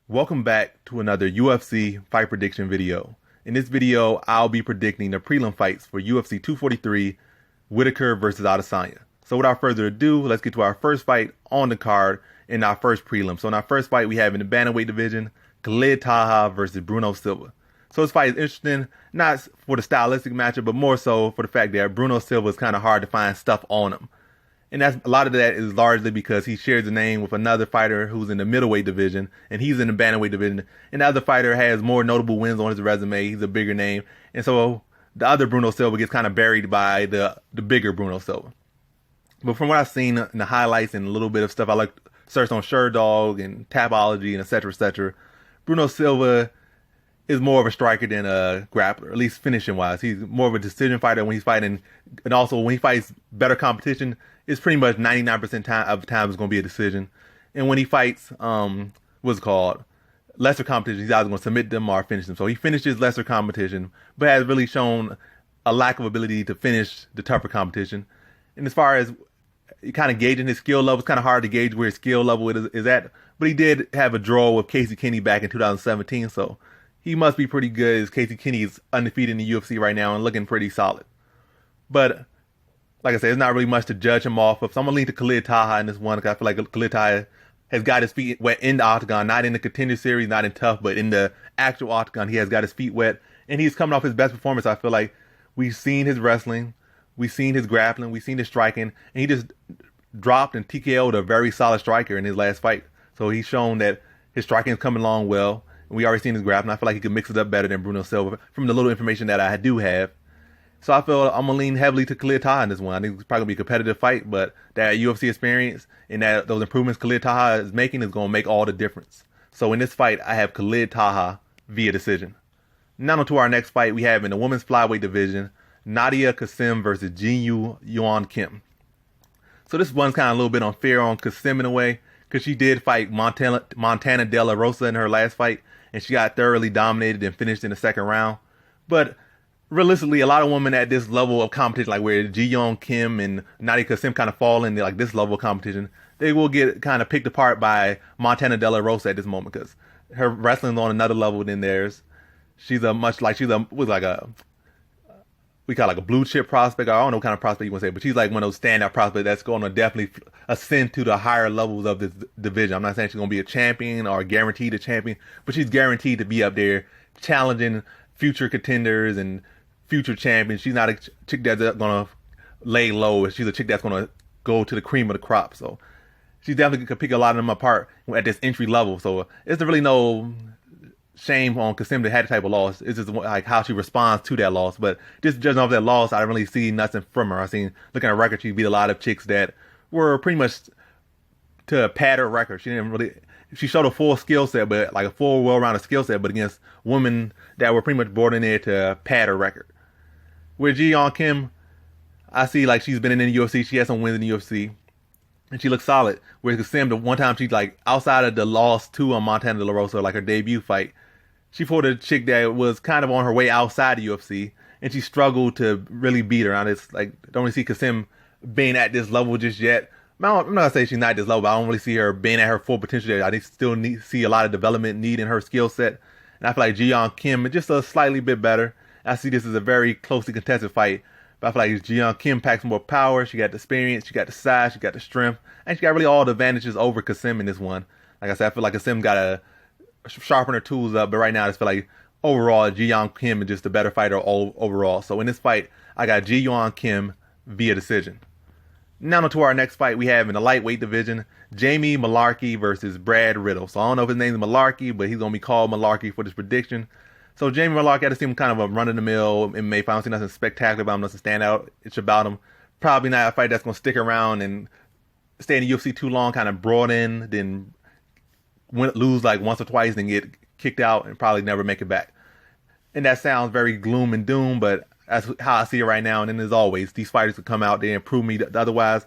Welcome back to another UFC fight prediction video. In this video, I'll be predicting the prelim fights for UFC 243, Whittaker versus Adesanya. So without further ado, let's get to our first fight on the card in our first prelim. So in our first fight, we have in the bantamweight division, Taha versus Bruno Silva. So this fight is interesting, not for the stylistic matchup, but more so for the fact that Bruno Silva is kind of hard to find stuff on him. And a lot of that is largely because he shares a name with another fighter who's in the middleweight division, and he's in the bantamweight division. And the other fighter has more notable wins on his resume. He's a bigger name. And so the other Bruno Silva gets kind of buried by the bigger Bruno Silva. But from what I've seen in the highlights and a little bit of stuff I like searched on SureDog and Tapology and etc., Bruno Silva is more of a striker than a grappler, at least finishing wise. He's more of a decision fighter when he's fighting, and also when he fights better competition, it's pretty much 99% of the time it's going to be a decision. And when he fights, what's it called, lesser competition, he's either going to submit them or finish them. So he finishes lesser competition, but has really shown a lack of ability to finish the tougher competition. And as far as kind of gauging his skill level, it's kind of hard to gauge where his skill level is at. But he did have a draw with Casey Kenny back in 2017, so he must be pretty good, as Casey Kenny is undefeated in the UFC right now and looking pretty solid. But like I said, there's not really much to judge him off of. So I'm going to lean to Khalid Taha in this one, because I feel like Khalid Taha has got his feet wet in the octagon, not in the contender series, not in tough, but in the actual octagon. He has got his feet wet, and he's coming off his best performance. I feel like we've seen his wrestling, we've seen his grappling, we've seen his striking, and he just dropped and TKO'd a very solid striker in his last fight. So he's shown that his striking is coming along well. And we already seen his grappling. I feel like he could mix it up better than Bruno Silva from the little information that I do have. So I feel I'm going to lean heavily to Khalid Taha in this one. I think it's probably going to be a competitive fight, but that UFC experience and that those improvements Khalid Taha is making is going to make all the difference. So in this fight, I have Khalid Taha via decision. Now on to our next fight we have in the women's flyweight division, Nadia Kassem versus Ji Yeon Kim. So this one's kind of a little bit unfair on Kassem in a way, because she did fight Montana De La Rosa in her last fight, and she got thoroughly dominated and finished in the second round. But realistically, a lot of women at this level of competition, like where Ji Yeon Kim and Nadia Kassem kind of fall in like this level of competition, they will get kind of picked apart by Montana De La Rosa at this moment, because her wrestling's on another level than theirs. She's a we call like a blue chip prospect. I don't know what kind of prospect you want to say, but she's like one of those standout prospects that's going to definitely ascend to the higher levels of this division. I'm not saying she's going to be a champion or guaranteed a champion, but she's guaranteed to be up there challenging future contenders and future champions. She's not a chick that's going to lay low. She's a chick that's going to go to the cream of the crop. So she definitely could pick a lot of them apart at this entry level. So it's really no shame on Kassem that had the type of loss. It's just like how she responds to that loss. But just judging off that loss, I didn't really see nothing from her. I seen, looking at her record, she beat a lot of chicks that were pretty much to pad her record. She showed a full skill set, but like a full well-rounded skill set, but against women that were pretty much brought in there to pad her record. With Ji Yeon Kim, I see like she's been in the UFC. She has some wins in the UFC, and she looks solid. Whereas Kassem, the one time she's like outside of the loss to Montana De La Rosa, like her debut fight, she fought a chick that was kind of on her way outside the UFC, and she struggled to really beat her. I just like don't really see Kassem being at this level just yet. I'm not gonna say she's not at this level, but I don't really see her being at her full potential. I still see a lot of development need in her skill set, and I feel like Ji Yeon Kim is just a slightly bit better. I see this as a very closely contested fight, but I feel like Ji Yeon Kim packs more power. She got the experience, she got the size, she got the strength, and she got really all the advantages over Kassem in this one. Like I said, I feel like Kassem got to sharpen her tools up, but right now I just feel like overall Ji Yeon Kim is just a better fighter overall. So in this fight, I got Ji Yeon Kim via decision. Now to our next fight we have in the lightweight division, Jamie Mullarkey versus Brad Riddell. So I don't know if his name is Mullarkey, but he's going to be called Mullarkey for this prediction. So Jamie Mullarkey, I just seem kind of a run-of-the-mill MMA fight. I don't see nothing spectacular about him, nothing stand out. It's about him. Probably not a fight that's going to stick around and stay in the UFC too long, kind of brought in, then lose like once or twice, then get kicked out and probably never make it back. And that sounds very gloom and doom, but that's how I see it right now. And then as always, these fighters could come out there and prove me otherwise.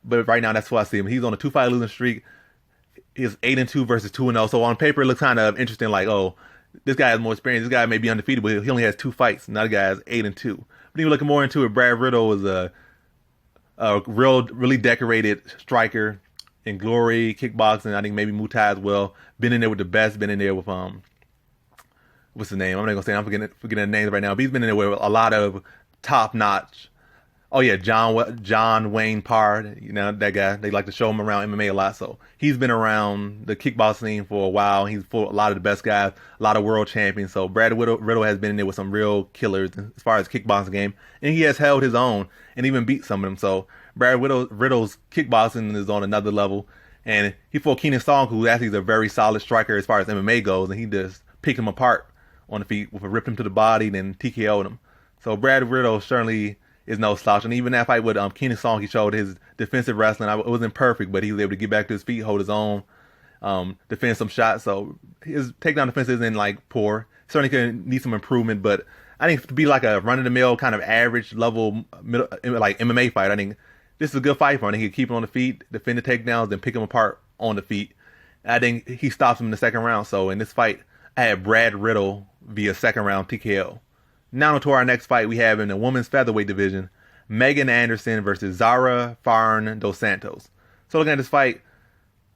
But right now, that's what I see him. He's on a 2-fight losing streak. He's 8-2 versus 2-0. So on paper, it looks kind of interesting. Like, oh, this guy has more experience. This guy may be undefeated, but he only has 2 fights. Another guy has 8-2. But even looking more into it, Brad Riddell is a really decorated striker. in Glory, kickboxing. I think maybe Muay Thai as well. Been in there with the best. Been in there with what's his name? I'm not gonna say. I'm forgetting the names right now. But he's been in there with a lot of top notch. Oh yeah, John Wayne Parr. You know that guy. They like to show him around MMA a lot. So he's been around the kickboxing scene for a while. He's for a lot of the best guys, a lot of world champions. So Brad Riddell has been in there with some real killers as far as kickboxing game, and he has held his own and even beat some of them. So Brad Riddell's kickboxing is on another level, and he fought Keenan Song, who actually is a very solid striker as far as MMA goes, and he just picked him apart on the feet, ripped him to the body, then TKO'd him. So Brad Riddell certainly is no slouch. And even that fight with Keenan Song, he showed his defensive wrestling. It wasn't perfect, but he was able to get back to his feet, hold his own, defend some shots. So his takedown defense isn't like poor. Certainly could need some improvement, but I think to be like a run-of-the-mill kind of average level like MMA fight, I think this is a good fight for him. I think he can keep him on the feet, defend the takedowns, then pick him apart on the feet. I think he stops him in the second round. So in this fight, I had Brad Riddell via second round TKO. Now to our next fight we have in the women's featherweight division, Megan Anderson versus Zara Farn dos Santos. So looking at this fight,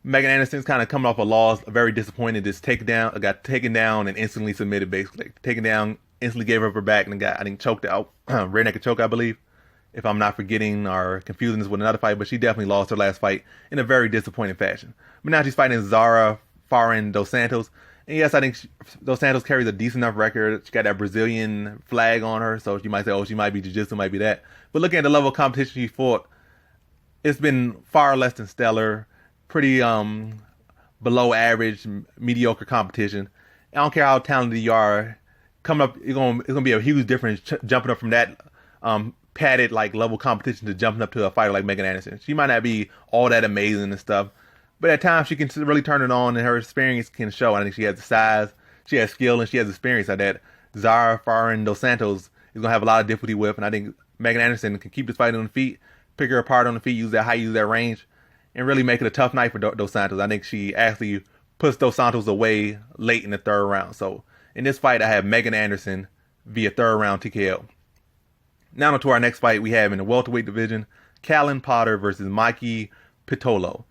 Megan Anderson's kind of coming off a loss, very disappointed. Got taken down and instantly submitted, basically. Taken down, instantly gave her back, and got, I think, choked out. Rear naked choke, I believe, if I'm not forgetting or confusing this with another fight. But she definitely lost her last fight in a very disappointing fashion. But now she's fighting Zara Farn dos Santos. And yes, I think Dos Santos carries a decent enough record. She got that Brazilian flag on her, so you might say, oh, she might be jiu-jitsu, might be that. But looking at the level of competition she fought, it's been far less than stellar, pretty below average, mediocre competition. I don't care how talented you are, coming up, it's gonna be a huge difference jumping up from that padded like level competition to jumping up to a fighter like Megan Anderson. She might not be all that amazing and stuff, but at times she can really turn it on, and her experience can show. I think she has the size, she has skill, and she has experience that Zara Farn dos Santos is going to have a lot of difficulty with. And I think Megan Anderson can keep this fight on the feet, pick her apart on the feet, use that height, use that range, and really make it a tough night for Dos Santos. I think she actually puts Dos Santos away late in the third round. So in this fight, I have Megan Anderson via third round TKO. Now to our next fight we have in the welterweight division, Callan Potter versus Mikey Pitolo.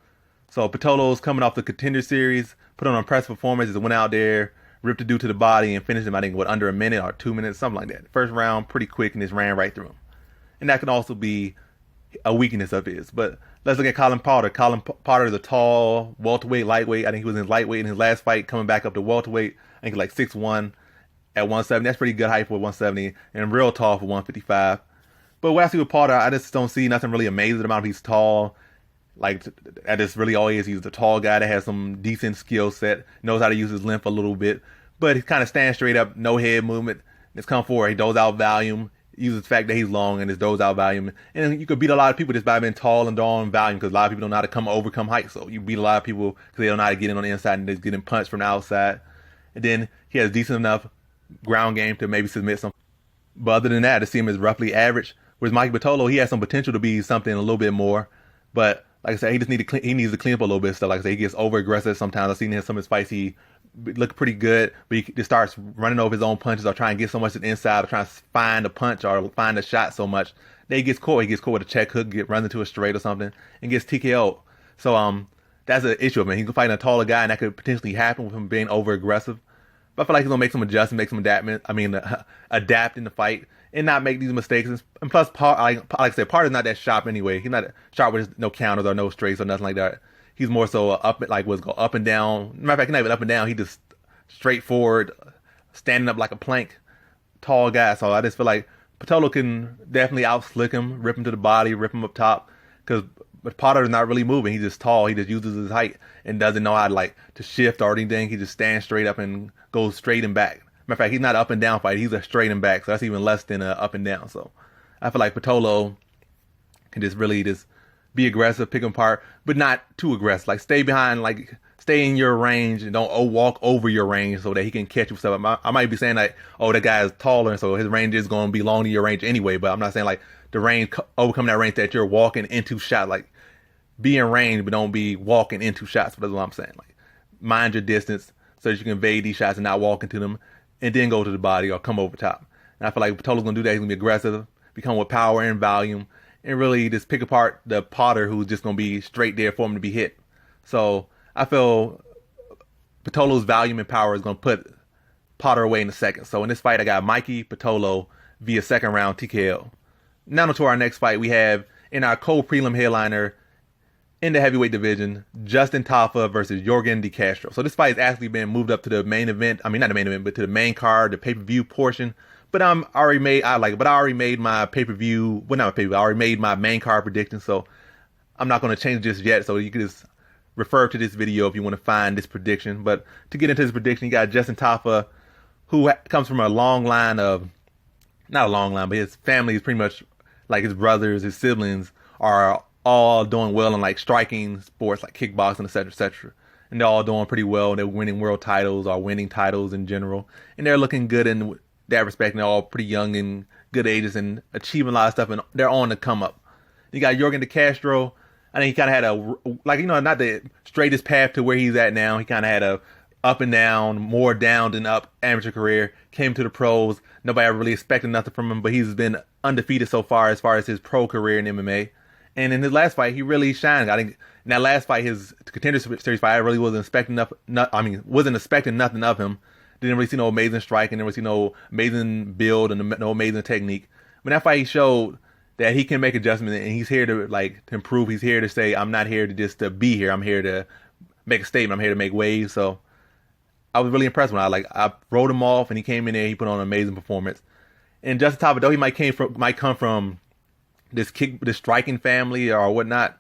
So Pitolo's coming off the Contender Series, put on an impressive performance, just went out there, ripped the dude to the body, and finished him, I think, under a minute or 2 minutes, something like that. First round, pretty quick, and just ran right through him. And that can also be a weakness of his. But let's look at Callan Potter. Callan Potter is a tall, welterweight, lightweight. I think he was in lightweight in his last fight, coming back up to welterweight. I think like 6'1" at 170. That's pretty good height for 170, and real tall for 155. But what I see with Potter, I just don't see nothing really amazing about him. He's tall. Like, that is really all he is. He's a tall guy that has some decent skill set, knows how to use his length a little bit, but he kind of stands straight up, no head movement. Just come forward. He doles out volume, uses the fact that he's long and just doles out volume. And you could beat a lot of people just by being tall and drawing volume, because a lot of people don't know how to overcome height. So you beat a lot of people because they don't know how to get in on the inside and just getting punched from the outside. And then he has decent enough ground game to maybe submit some. But other than that, to see him as roughly average. Whereas Mikey Pitolo, he has some potential to be something a little bit more, but like I said, he needs to clean up a little bit of stuff. Like I said, he gets over aggressive sometimes. I've seen in some of his fights, he look pretty good, but he just starts running over his own punches or trying to get so much to the inside or trying to find a punch or find a shot so much. Then he gets caught. He gets caught with a check hook, runs into a straight or something, and gets TKO'd. So that's an issue of him. He can fight a taller guy, and that could potentially happen with him being over aggressive. But I feel like he's gonna make some adjustments, make some adapt in the fight, and not make these mistakes. And plus, like I said, Part is not that sharp anyway. He's not sharp with no counters or no straights or nothing like that. He's more so up and down. Matter of fact, he's not even up and down. He just straightforward, standing up like a plank, tall guy. So I just feel like Pitolo can definitely outslick him, rip him to the body, rip him up top. But Potter is not really moving. He's just tall. He just uses his height and doesn't know how to shift or anything. He just stands straight up and goes straight and back. Matter of fact, he's not an up and down fighter. He's a straight and back. So that's even less than a up and down. So I feel like Pitolo can just really just be aggressive, pick him apart, but not too aggressive. Like stay in your range and don't walk over your range so that he can catch you. So I might be saying like, oh, that guy is taller, and so his range is going to be long to your range anyway. But I'm not saying like the range, overcome that range that you're walking into shot. Like be in range, but don't be walking into shots. That's what I'm saying. Like mind your distance so that you can evade these shots and not walk into them and then go to the body or come over top. And I feel like Pitolo's going to do that. He's going to be aggressive, become with power and volume, and really just pick apart the Potter who's just going to be straight there for him to be hit. So I feel Pitolo's volume and power is going to put Potter away in a second. So in this fight, I got Mikey Pitolo via second round TKO. Now to our next fight, we have in our co-prelim headliner in the heavyweight division, Justin Tafa versus Yorgan De Castro. So this fight has actually been moved up to the main event. I mean, not the main event, but to the main card, the pay-per-view portion. But I already made my pay-per-view. Well, not my pay-per-view. I already made my main card prediction. So I'm not going to change this yet. So you can just refer to this video if you want to find this prediction. But to get into this prediction, you got Justin Tafa, who comes from a long line of, not a long line, but his family is pretty much like his brothers, his siblings are all doing well in like striking sports like kickboxing, etc., etc. And they're all doing pretty well. They're winning world titles or winning titles in general. And they're looking good in that respect. And they're all pretty young and good ages and achieving a lot of stuff. And they're on the come up. You got Yorgan De Castro. I think he kind of had not the straightest path to where he's at now. He kind of had a up and down, more down than up amateur career. Came to the pros. Nobody ever really expected nothing from him, but he's been undefeated so far as his pro career in MMA. And in his last fight, he really shined. I think in that last fight, his Contender Series fight, I really wasn't expecting wasn't expecting nothing of him. Didn't really see no amazing striking, didn't really see no amazing build and no amazing technique. But that fight, he showed that he can make adjustments and he's here to improve. He's here to say, I'm not here to just to be here. I'm here to make a statement. I'm here to make waves. So I was really impressed when I wrote him off and he came in there. He put on an amazing performance. And Justin Tafa, though he might come from this striking family or whatnot,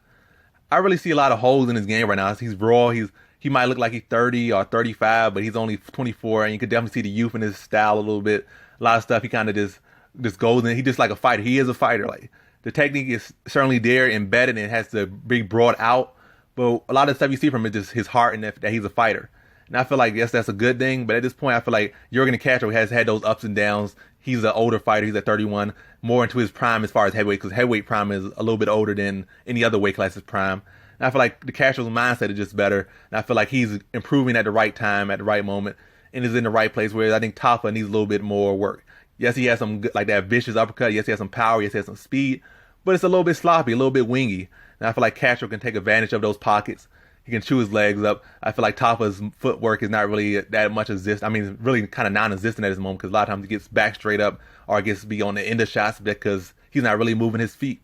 I really see a lot of holes in his game right now. He's raw. He might look like he's 30 or 35, but he's only 24, and you could definitely see the youth in his style a little bit. A lot of stuff he kind of just goes in. He's just like a fighter. He is a fighter. Like the technique is certainly there, embedded, and it has to be brought out. But a lot of stuff you see from him is just his heart and that he's a fighter. And I feel like, yes, that's a good thing. But at this point, I feel like Yorgan De Castro has had those ups and downs. He's an older fighter. He's at 31, more into his prime as far as heavyweight, because heavyweight prime is a little bit older than any other weight class's prime. And I feel like De Castro's mindset is just better. And I feel like he's improving at the right time, at the right moment, and is in the right place, whereas I think Tafa needs a little bit more work. Yes, he has some good, like that vicious uppercut. Yes, he has some power. Yes, he has some speed. But it's a little bit sloppy, a little bit wingy. And I feel like Castro can take advantage of those pockets. He can chew his legs up. I feel like Tafa's footwork is not really that much really kind of non-existent at this moment, because a lot of times he gets back straight up or gets to be on the end of shots because he's not really moving his feet.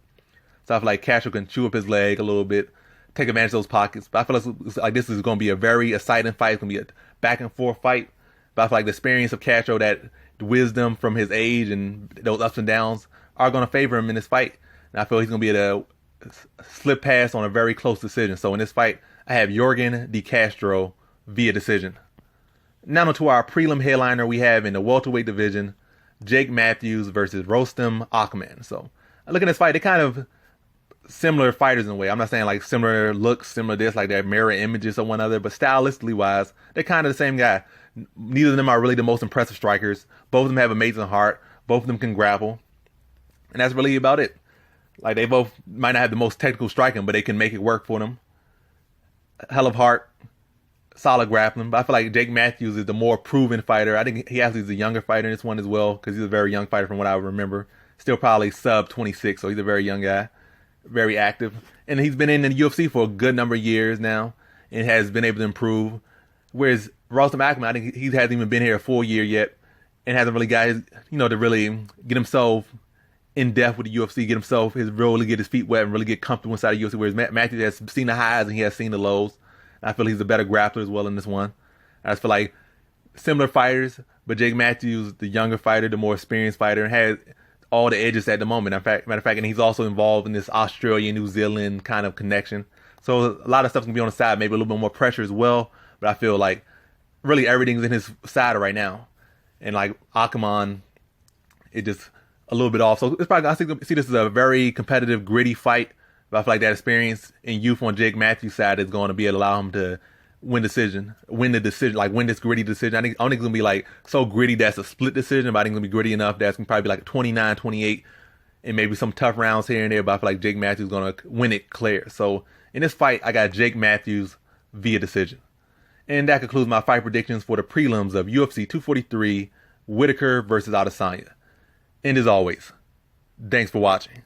So I feel like Castro can chew up his leg a little bit, take advantage of those pockets. But I feel like this is going to be a very exciting fight. It's going to be a back and forth fight. But I feel like the experience of Castro, that wisdom from his age and those ups and downs are going to favor him in this fight. And I feel he's going to be able to slip past on a very close decision. So in this fight, I have Yorgan De Castro via decision. Now to our prelim headliner, we have in the welterweight division, Jake Matthews versus Rostem Akmen. So looking at this fight, they're kind of similar fighters in a way. I'm not saying like similar looks, similar this, like they're mirror images of one another, but stylistically wise, they're kind of the same guy. Neither of them are really the most impressive strikers. Both of them have amazing heart. Both of them can grapple. And that's really about it. Like they both might not have the most technical striking, but they can make it work for them. Hell of heart, solid grappling. But I feel like Jake Matthews is the more proven fighter. I think he actually is a younger fighter in this one as well, because he's a very young fighter from what I remember. Still probably sub 26, so he's a very young guy, very active. And he's been in the UFC for a good number of years now and has been able to improve. Whereas Rostem Akmen, I think he hasn't even been here a full year yet and hasn't really got his, to really get himself in depth with the UFC, really get his feet wet and really get comfortable inside the UFC. Whereas Matthews has seen the highs and he has seen the lows. And I feel he's a better grappler as well in this one. I just feel like similar fighters, but Jake Matthews, the younger fighter, the more experienced fighter, and has all the edges at the moment. Matter of fact, and he's also involved in this Australia, New Zealand kind of connection. So a lot of stuff's gonna be on the side, maybe a little bit more pressure as well. But I feel like really everything's in his side right now. And like Akmen, it just a little bit off. So it's probably, I see this as a very competitive, gritty fight. But I feel like that experience and youth on Jake Matthews' side is going to be able to allow him to win the decision, win this gritty decision. I don't think it's going to be like so gritty that's a split decision, but I think it's going to be gritty enough that's going to probably be like 29-28 and maybe some tough rounds here and there. But I feel like Jake Matthews is going to win it clear. So in this fight, I got Jake Matthews via decision. And that concludes my fight predictions for the prelims of UFC 243, Whittaker versus Adesanya. And as always, thanks for watching.